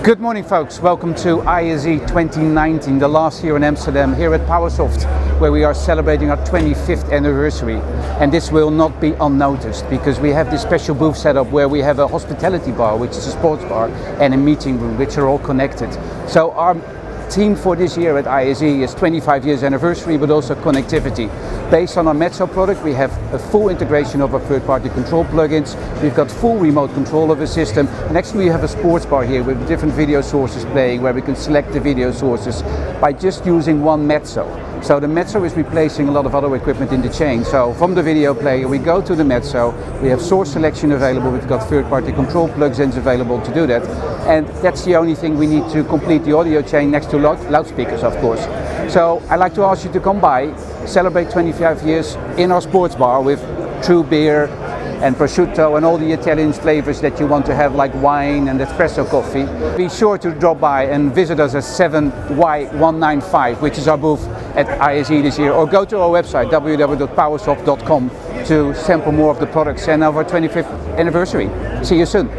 Good morning, folks. Welcome to ISE 2019, the last year in Amsterdam, here at Powersoft, where we are celebrating our 25th anniversary. And this will not be unnoticed, because we have this special booth set up where we have a hospitality bar, which is a sports bar, and a meeting room, which are all connected. So our theme for this year at ISE is 25 years anniversary, but also connectivity. Based on our Mezzo product, we have a full integration of our third-party control plugins. We've got full remote control of the system. And actually we have a sports bar here with different video sources playing, where we can select the video sources by just using one Mezzo. So the Mezzo is replacing a lot of other equipment in the chain. So from the video player, we go to the Mezzo, we have source selection available, we've got third-party control plugins available to do that. And that's the only thing we need to complete the audio chain, next to loudspeakers, of course. So I'd like to ask you to come by, celebrate 25 years in our sports bar with true beer and prosciutto and all the Italian flavors that you want to have, like wine and espresso coffee. Be sure to drop by and visit us at 7Y195, which is our booth at ISE this year, or go to our website www.powersoft.com to sample more of the products and our 25th anniversary. See you soon.